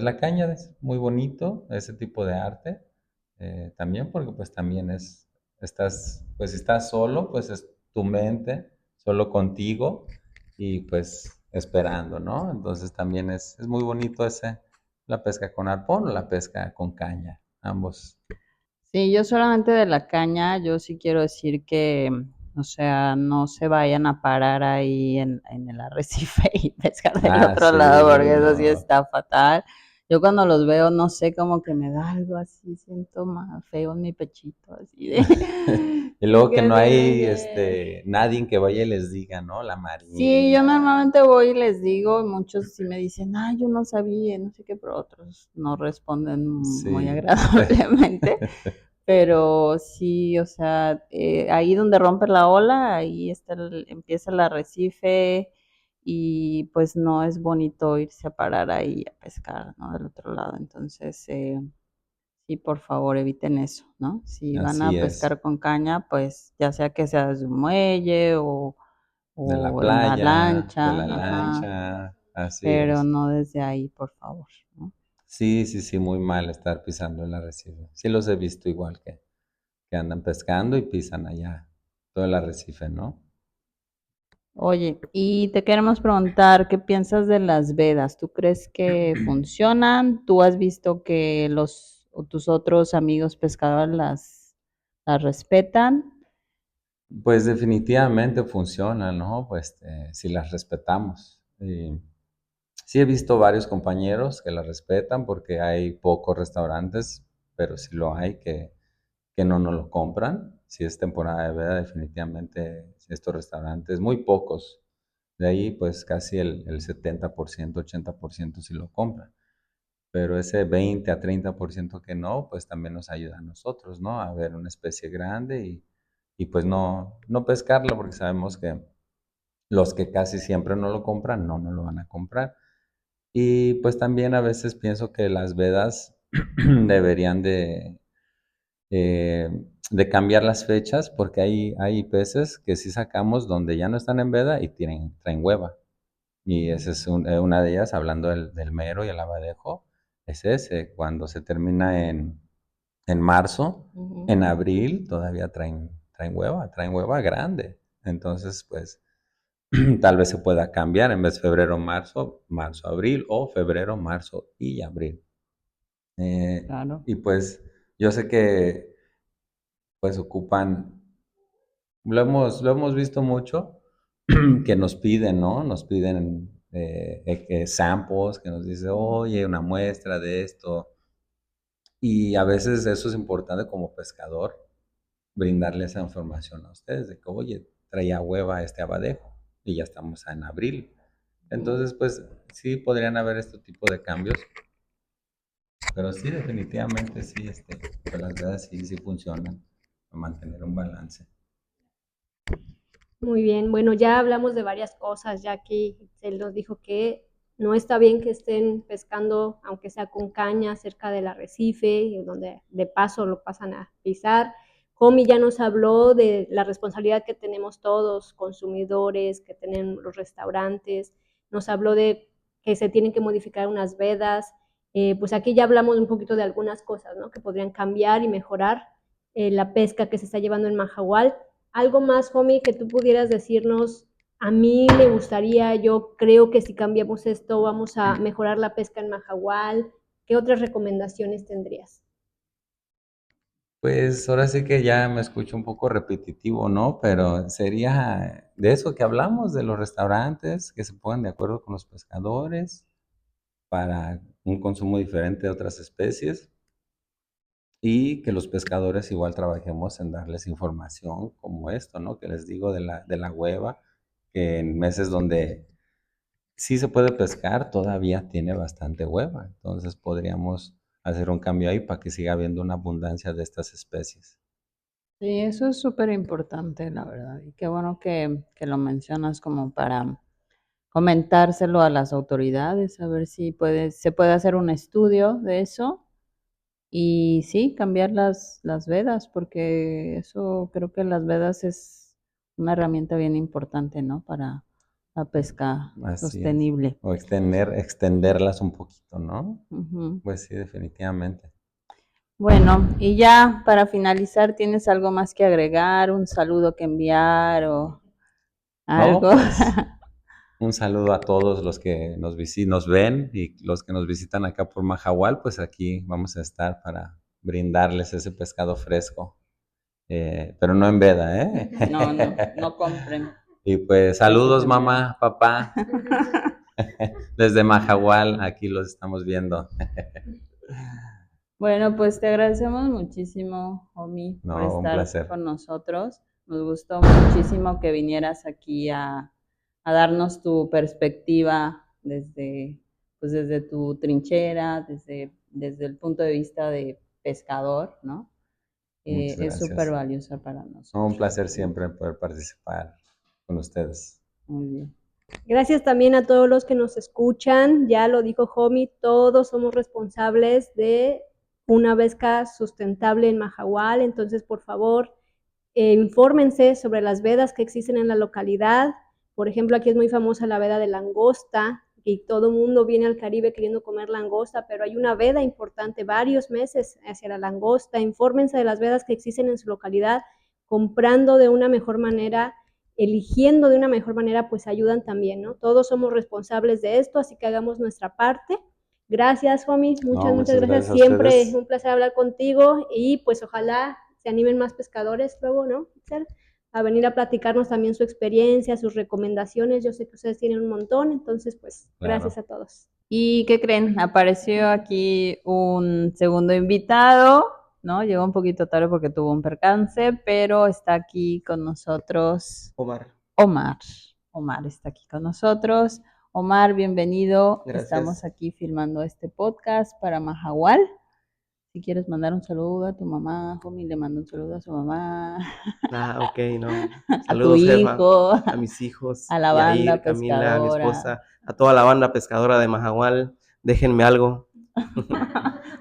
pues la caña es muy bonito, ese tipo de arte, también porque pues también pues si estás solo, pues es tu mente, solo contigo y pues esperando, ¿no? Entonces también es muy bonito la pesca con arpón o la pesca con caña, ambos. Sí, yo solamente de la caña, yo sí quiero decir que, o sea, no se vayan a parar ahí en el arrecife y pescar del Ah, otro lado, sí, porque eso sí no. está fatal. Yo cuando los veo, no sé, como que me da algo así, siento más feo en mi pechito, así de, Y de luego que que no se hay me... nadie que vaya y les diga, ¿no? La Sí, yo marina. normalmente voy y les digo, y muchos sí me dicen, ay, yo no sabía, no sé qué, pero otros no responden muy Sí. agradablemente. Pero sí, o sea, ahí donde rompe la ola, ahí está empieza el arrecife y pues no es bonito irse a parar ahí a pescar, ¿no? Del otro lado. Entonces, sí, por favor, eviten eso, ¿no? Si van a Así es. pescar con caña, pues ya sea que sea desde un muelle De la o en la playa, de lancha, la ajá, lancha, así pero es. no desde ahí, por favor, ¿no? Sí, sí, sí, muy mal estar pisando el arrecife. Sí los he visto igual que andan pescando y pisan allá todo el arrecife, ¿no? Oye, y te queremos preguntar, ¿qué piensas de las vedas? ¿Tú crees que funcionan? ¿Tú has visto que los o tus otros amigos pescadores las respetan? Pues definitivamente funciona, ¿no? Pues si las respetamos. Sí he visto varios compañeros que las respetan porque hay pocos restaurantes, pero sí lo hay que no nos lo compran. Si es temporada de veda, definitivamente estos restaurantes, muy pocos. De ahí, pues casi el 70%, 80% sí lo compran. Pero ese 20 a 30% que no, pues también nos ayuda a nosotros, ¿no? A ver una especie grande y pues no pescarlo porque sabemos que los que casi siempre no lo compran, no lo van a comprar. Y pues también a veces pienso que las vedas deberían de cambiar las fechas porque hay peces que sí sacamos donde ya no están en veda y traen hueva. Y esa es una de ellas, hablando del mero y el abadejo, es ese, cuando se termina en marzo, Ujú. en abril todavía traen hueva grande. Entonces, pues tal vez se pueda cambiar en vez de febrero, marzo, marzo, abril o febrero, marzo y abril. Claro. Y pues yo sé que pues ocupan, lo hemos visto mucho, que nos piden, ¿no? Nos piden samples, que nos dice, oye, una muestra de esto. Y a veces eso es importante como pescador, brindarle esa información a ustedes, de que, oye, traía hueva este abadejo y ya estamos en abril. Ujú. Entonces, pues sí podrían haber este tipo de cambios, pero sí, definitivamente sí, pues las vedas sí, sí funcionan para mantener un balance. Muy bien, bueno, ya hablamos de varias cosas, ya que él nos dijo que no está bien que estén pescando, aunque sea con caña, cerca del arrecife, donde de paso lo pasan a pisar. Jomi ya nos habló de la responsabilidad que tenemos todos, consumidores, que tienen los restaurantes, nos habló de que se tienen que modificar unas vedas. Pues aquí ya hablamos un poquito de algunas cosas, ¿no? Que podrían cambiar y mejorar la pesca que se está llevando en Mahahual. Algo más, homie, que tú pudieras decirnos, a mí me gustaría, yo creo que si cambiamos esto vamos a mejorar la pesca en Mahahual. ¿Qué otras recomendaciones tendrías? Pues ahora sí que ya me escucho un poco repetitivo, ¿no? Pero sería de eso que hablamos, de los restaurantes que se pongan de acuerdo con los pescadores para un consumo diferente de otras especies y que los pescadores igual trabajemos en darles información como esto, ¿no? Que les digo de la hueva, que en meses donde sí se puede pescar, todavía tiene bastante hueva. Entonces podríamos hacer un cambio ahí para que siga habiendo una abundancia de estas especies. Sí, eso es súper importante, la verdad. Y qué bueno que lo mencionas como para comentárselo a las autoridades, a ver si se puede hacer un estudio de eso. Y sí, cambiar las vedas, porque eso creo que las vedas es una herramienta bien importante, ¿no? Para la pesca Así es. sostenible. O extenderlas un poquito, ¿no? Ujú. Pues sí, definitivamente. Bueno, y ya para finalizar, ¿tienes algo más que agregar? ¿Un saludo que enviar o No, algo? pues un saludo a todos los que nos ven y los que nos visitan acá por Mahahual, pues aquí vamos a estar para brindarles ese pescado fresco, pero no en veda, ¿eh? No, no, no compren. Y pues Precios saludos en veda. mamá, papá, desde Mahahual, aquí los estamos viendo. Bueno, pues te agradecemos muchísimo, Omi, por No, un estar placer. con nosotros. Nos gustó muchísimo que vinieras aquí a darnos tu perspectiva desde, pues desde tu trinchera, desde el punto de vista de pescador, ¿no? Muchas Es súper gracias. valiosa para No, un nosotros. placer siempre poder participar con ustedes. Muy bien. Gracias también a todos los que nos escuchan. Ya lo dijo Jomi, todos somos responsables de una pesca sustentable en Mahahual. Entonces, por favor, infórmense sobre las vedas que existen en la localidad. Por ejemplo, aquí es muy famosa la veda de langosta y todo el mundo viene al Caribe queriendo comer langosta, pero hay una veda importante varios meses hacia la langosta. Infórmense de las vedas que existen en su localidad, comprando de una mejor manera, eligiendo de una mejor manera, pues ayudan también, ¿no? Todos somos responsables de esto, así que hagamos nuestra parte. Gracias, Fomi, No, muchas muchas gracias. gracias a Siempre ustedes. un placer hablar contigo y pues ojalá se animen más pescadores luego, ¿no? A venir a platicarnos también su experiencia, sus recomendaciones. Yo sé que ustedes tienen un montón, entonces pues gracias Claro. a todos. ¿Y qué creen? Apareció aquí un segundo invitado, ¿no? Llegó un poquito tarde porque tuvo un percance, pero está aquí con nosotros Omar, Omar. Omar está aquí con nosotros. Omar, bienvenido. Estamos gracias. aquí filmando este podcast para Mahahual. Si quieres mandar un saludo a tu mamá, Jomi le mando un saludo a su mamá, Ok, no. a tu Saludos, jefa, hijo, a mis hijos, a la banda Yair, Camila, a mi pescadora. esposa, a toda la banda pescadora de Mahahual. Déjenme algo,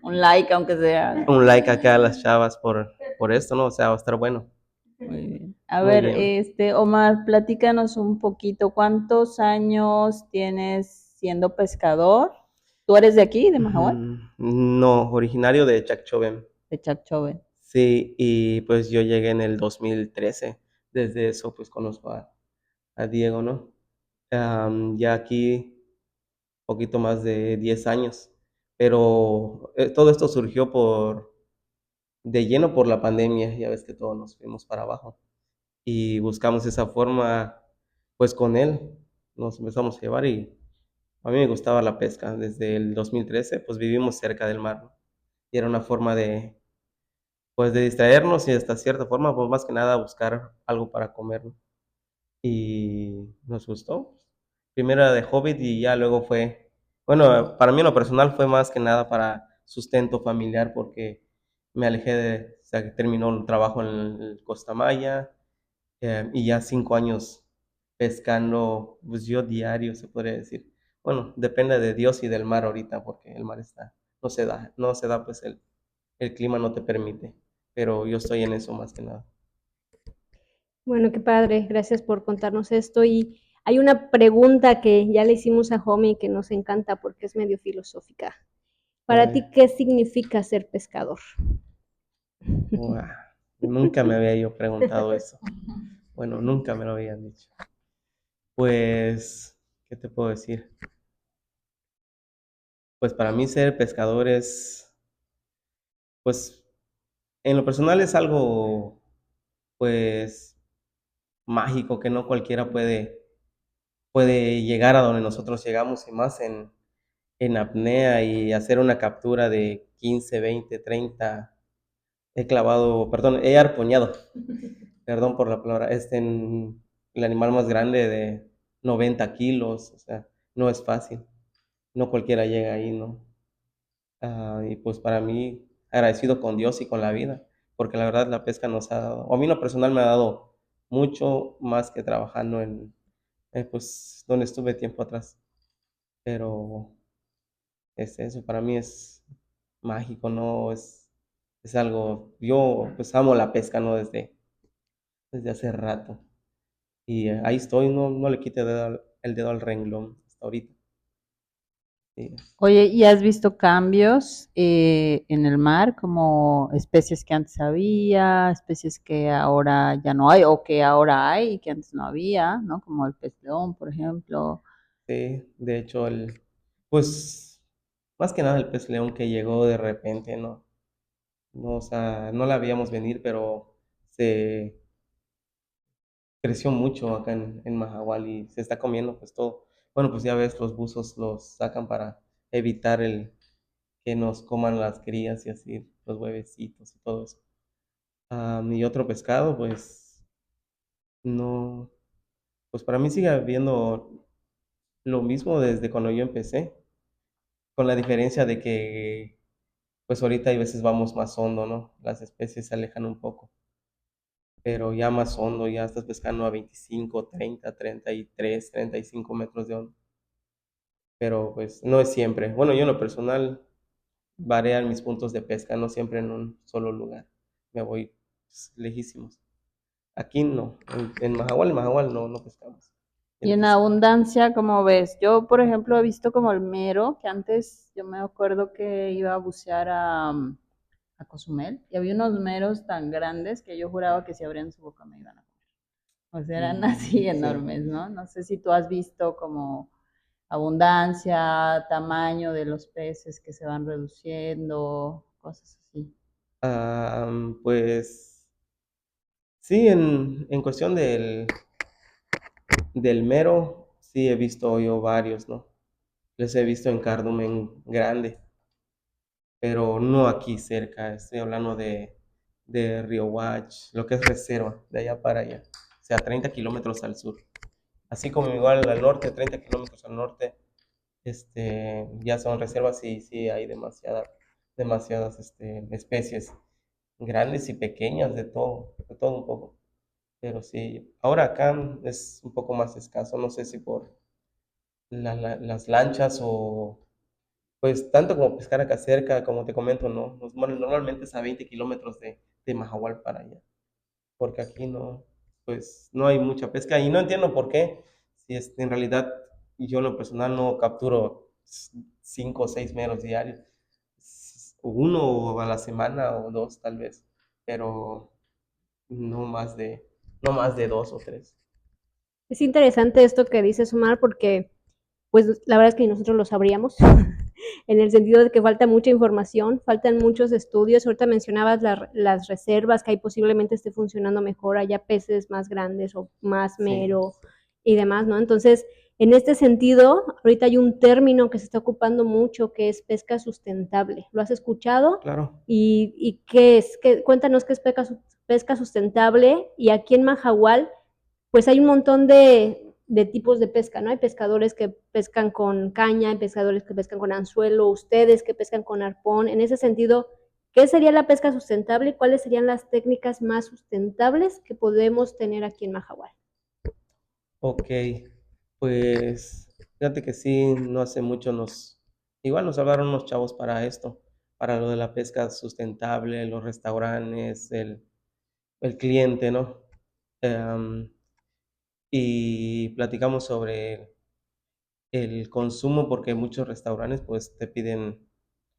Un like, aunque sea. un like acá a las chavas por esto, ¿no? O sea, va a estar bueno. Muy bien. A Muy ver, bien. Omar, platícanos un poquito, ¿cuántos años tienes siendo pescador? ¿Tú eres de aquí, de Mahahual? No, originario de Chacchoven. De Chacchoven. Sí, y pues yo llegué en el 2013. Desde eso, pues conozco a Diego, ¿no? Ya aquí, poquito más de 10 años. Pero todo esto surgió de lleno por la pandemia, ya ves que todos nos fuimos para abajo y buscamos esa forma, pues con él nos empezamos a llevar y a mí me gustaba la pesca. Desde el 2013 pues vivimos cerca del mar, ¿no? Y era una forma pues de distraernos y hasta cierta forma, pues más que nada buscar algo para comer, ¿no? Y nos gustó. Primero era de Hobbit y ya luego fue, bueno, para mí en lo personal fue más que nada para sustento familiar porque me alejé o sea, que terminó el trabajo en el Costa Maya, y ya 5 años pescando, pues yo diario se podría decir. Bueno, depende de Dios y del mar ahorita porque el mar no se da pues el clima no te permite, pero yo estoy en eso más que nada. Bueno, qué padre, gracias por contarnos esto. Y hay una pregunta que ya le hicimos a Jomi que nos encanta porque es medio filosófica. Para Ay, ti, ¿qué significa ser pescador? guau, nunca me había yo preguntado eso. Bueno, nunca me lo habían dicho. Pues, ¿qué te puedo decir? Pues para mí ser pescador pues, en lo personal es algo, pues, mágico que no cualquiera puede llegar a donde nosotros llegamos y más en apnea y hacer una captura de 15, 20, 30. He arpoñado, perdón por la palabra, en el animal más grande de 90 kilos, o sea, no es fácil, no cualquiera llega ahí, ¿no? Y pues para mí, agradecido con Dios y con la vida, porque la verdad la pesca nos ha dado, o a mí en lo personal me ha dado mucho más que trabajando pues, donde estuve tiempo atrás, pero eso para mí es mágico, ¿no? Es algo, yo pues amo la pesca, ¿no? Desde hace rato. Y ahí estoy, no le quite el dedo al renglón hasta ahorita. Sí. Oye, ¿y has visto cambios en el mar, como especies que antes había, especies que ahora ya no hay, o que ahora hay y que antes no había, ¿no? Como el pez león, por ejemplo. Sí, de hecho, pues, más que nada el pez león que llegó de repente, ¿no? No, o sea, no la veíamos venir, pero se creció mucho acá en Mahahual y se está comiendo pues todo. Bueno, pues ya ves, los buzos los sacan para evitar que nos coman las crías y así, los huevecitos y todo eso. Y otro pescado, pues, no, pues para mí sigue habiendo lo mismo desde cuando yo empecé, con la diferencia de que, pues ahorita hay veces vamos más hondo, ¿no? Las especies se alejan un poco, pero ya más hondo, ya estás pescando a 25, 30, 33, 35 metros de hondo. Pero pues no es siempre. Bueno, yo en lo personal varían mis puntos de pesca, no siempre en un solo lugar. Me voy pues, lejísimos. Aquí no, en Mahahual no pescamos. Y En en Tiza. abundancia, ¿cómo ves? Yo, por ejemplo, he visto como el mero, que antes yo me acuerdo que iba a bucear a Cozumel y había unos meros tan grandes que yo juraba que si abrían su boca me iban a comer. O sea, eran así Sí. enormes, ¿no? No sé si tú has visto como abundancia, tamaño de los peces que se van reduciendo, cosas así. Pues sí, en cuestión del mero, sí he visto yo varios, ¿no? Les he visto en cardumen grande, pero no aquí cerca. Estoy hablando de Río Watch, lo que es reserva, de allá para allá. O sea, 30 kilómetros al sur. Así como igual al norte, 30 kilómetros al norte, ya son reservas y sí hay demasiadas especies, grandes y pequeñas, de todo un poco. Pero sí, ahora acá es un poco más escaso, no sé si por las lanchas o pues tanto como pescar acá cerca, como te comento, no. Bueno, normalmente es a 20 kilómetros de Mahahual para allá, porque aquí no, pues no hay mucha pesca y no entiendo por qué, si en realidad yo en lo personal no capturo 5 o 6 meros diarios, uno a la semana o dos tal vez, pero no más no más de dos o tres. Es interesante esto que dices, Omar, porque pues la verdad es que nosotros lo sabríamos, en el sentido de que falta mucha información, faltan muchos estudios. Ahorita mencionabas las reservas, que ahí posiblemente esté funcionando mejor, haya peces más grandes o más Sí, mero y demás, ¿no? Entonces, en este sentido, ahorita hay un término que se está ocupando mucho que es pesca sustentable. ¿Lo has escuchado? claro. ¿Y qué es? Cuéntanos qué es pesca sustentable y aquí en Mahahual pues hay un montón de tipos de pesca, ¿no? Hay pescadores que pescan con caña, hay pescadores que pescan con anzuelo, ustedes que pescan con arpón. En ese sentido, ¿qué sería la pesca sustentable y cuáles serían las técnicas más sustentables que podemos tener aquí en Mahahual? Ok, pues fíjate que sí, no hace mucho igual nos hablaron unos chavos para esto, para lo de la pesca sustentable, los restaurantes, el cliente, ¿no? Em, y platicamos sobre el consumo porque muchos restaurantes pues te piden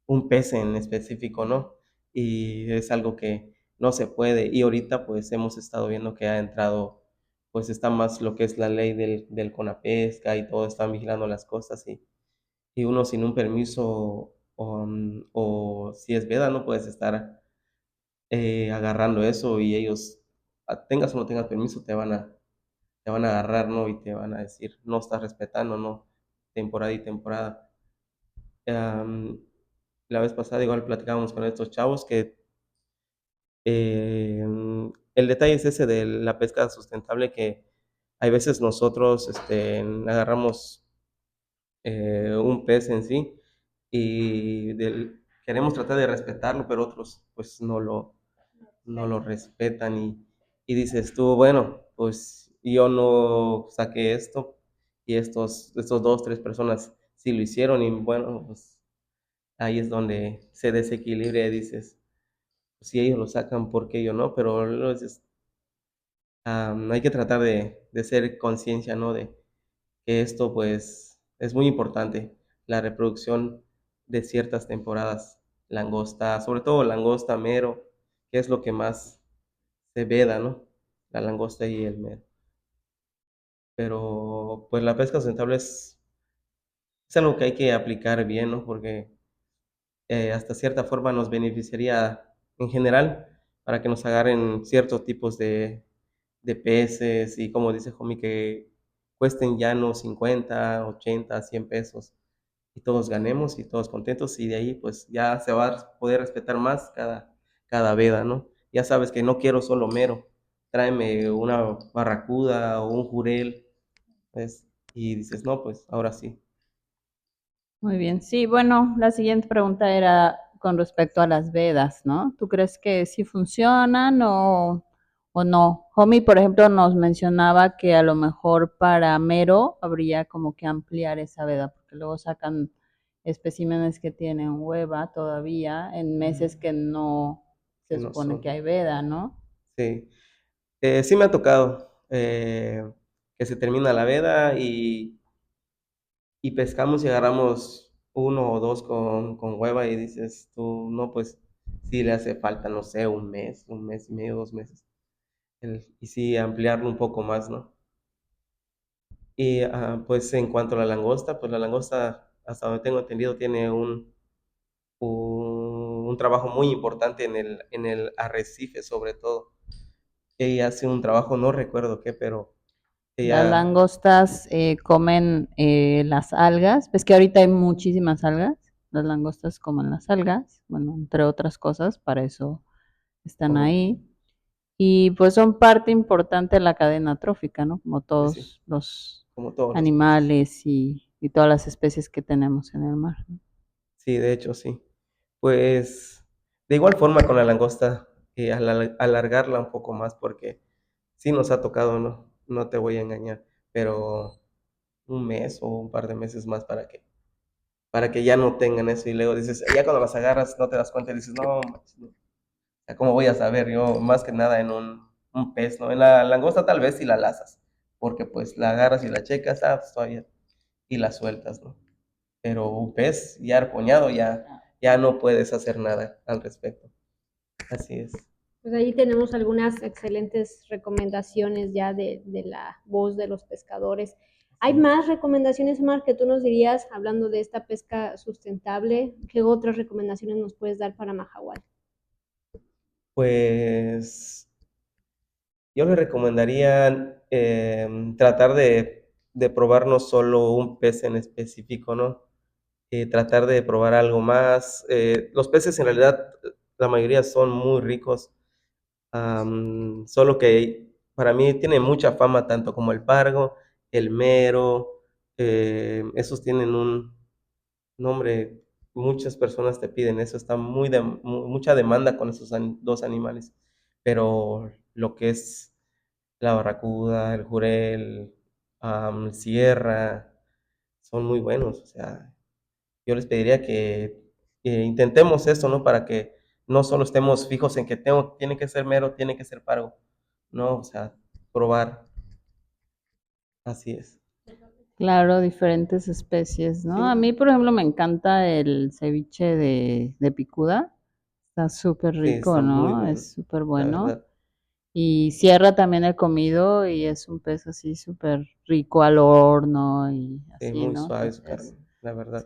un pez en específico, ¿no? Y es algo que no se puede. Y ahorita pues hemos estado viendo que ha entrado, pues está más lo que es la ley del CONAPESCA y todo, están vigilando las cosas y uno sin un permiso o si es veda no puedes estar agarrando eso y ellos, tengas o no tengas permiso, te van a agarrar, ¿no? Y te van a decir, no estás respetando, ¿no? Temporada y temporada. Am, la vez pasada igual platicábamos con estos chavos que el detalle es ese de la pesca sustentable que hay veces nosotros agarramos un pez en sí y queremos tratar de respetarlo, pero otros pues no lo respetan y dices tú, bueno, pues yo no saqué esto y estos dos, tres personas sí lo hicieron y bueno, pues ahí es donde se desequilibra y dices, si ellos lo sacan, ¿por qué yo no? Pero luego dices, hay que tratar de ser conciencia, ¿no? De que esto pues es muy importante, la reproducción de ciertas temporadas, langosta, sobre todo langosta, mero, que es lo que más se veda, ¿no? La langosta y el mero. Pero pues la pesca sustentable es algo que hay que aplicar bien, ¿no? Porque hasta cierta forma nos beneficiaría en general para que nos agarren ciertos tipos de peces y como dice Jomi, que cuesten ya no 50, 80, 100 pesos y todos ganemos y todos contentos y de ahí pues ya se va a poder respetar más cada veda, ¿no? Ya sabes que no quiero solo mero, tráeme una barracuda o un jurel, pues, y dices, no, pues ahora sí. Muy bien, sí, bueno, la siguiente pregunta era con respecto a las vedas, ¿no? ¿Tú crees que sí funcionan o no? Homie, por ejemplo, nos mencionaba que a lo mejor para mero habría como que ampliar esa veda, porque luego sacan especímenes que tienen hueva todavía en meses que no Que se no supone que son. hay veda, ¿no? Sí. Sí me ha tocado que se termina la veda y pescamos y agarramos uno o dos con hueva y dices tú, no, pues sí le hace falta, no sé, un mes y medio, 2 meses. Y sí ampliarlo un poco más, ¿no? Y pues en cuanto a la langosta, pues la langosta, hasta donde tengo entendido, tiene un trabajo muy importante en el arrecife, sobre todo. Ella hace un trabajo, no recuerdo qué, pero Las ella, langostas comen las algas. Ves que ahorita hay muchísimas algas. Las langostas comen las algas, bueno, entre otras cosas, para eso están oh, ahí. Y pues son parte importante de la cadena trófica, ¿no? Como pues sí, todos los como todos los peces. animales y todas las especies que tenemos en el mar, ¿no? Sí, de hecho, sí. Pues de igual forma con la langosta, alargarla un poco más, porque sí nos ha tocado, ¿no? No te voy a engañar, pero un mes o un par de meses más para que ya no tengan eso. Y luego dices, ya cuando las agarras no te das cuenta y dices, no, manches, no. O sea, ¿cómo voy a saber? Yo, más que nada en un pez, ¿no? En la langosta tal vez si la lazas, porque pues la agarras y la checas, pues todavía, y la sueltas, ¿no? Pero un pez ya arpoñado ya no puedes hacer nada al respecto. Así es. Pues ahí tenemos algunas excelentes recomendaciones ya de la voz de los pescadores. ¿Hay Sí. más recomendaciones, Omar, que tú nos dirías, hablando de esta pesca sustentable? ¿Qué otras recomendaciones nos puedes dar para Mahahual? Pues yo le recomendaría tratar de probar no solo un pez en específico, ¿no? Tratar de probar algo más. Los peces en realidad, la mayoría son muy ricos, solo que para mí tiene mucha fama tanto como el pargo, el mero, esos tienen un nombre, muchas personas te piden eso, está mucha demanda con esos dos animales, pero lo que es la barracuda, el jurel, sierra, son muy buenos, o sea, yo les pediría que intentemos esto, ¿no? Para que no solo estemos fijos en que tiene que ser mero, tiene que ser pargo, ¿no? O sea, probar, así es. Claro, diferentes especies, ¿no? A Sí, mí, por ejemplo, me encanta el ceviche de picuda. Está súper sí, rico, está muy ¿no? bueno, Es súper la bueno. verdad. Y sierra también he comido y es un pez así súper rico al horno y Sí, así, muy ¿no? suave su Entonces, carne, la verdad.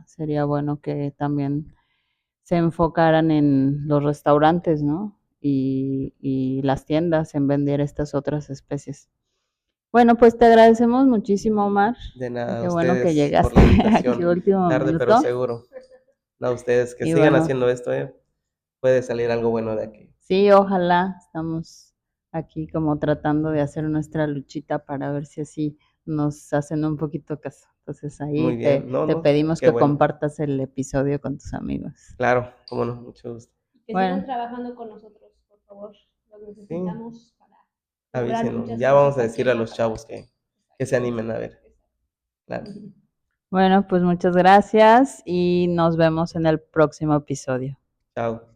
sería bueno que también se enfocaran en los restaurantes, ¿no? Y las tiendas en vender estas otras especies. Bueno, pues te agradecemos muchísimo, Omar. De Y nada, a qué bueno que ustedes por llegaste la aquí invitación. último Tarde, pero minuto. seguro. No, a ustedes que Y sigan bueno, haciendo esto, puede salir algo bueno de aquí. sí, ojalá. Estamos aquí como tratando de hacer nuestra luchita para ver si así nos hacen un poquito caso. Entonces ahí Muy bien, no, te no, pedimos qué que bueno. compartas el episodio con tus amigos. Claro, cómo no, mucho gusto. Que sigan Bueno, trabajando con nosotros, por favor. Los Sí, necesitamos para lograr avísenos. muchas Ya vamos cosas a aquí decirle en a los Mahahual. chavos que se animen a ver. Claro. bueno, pues muchas gracias y nos vemos en el próximo episodio. Chao.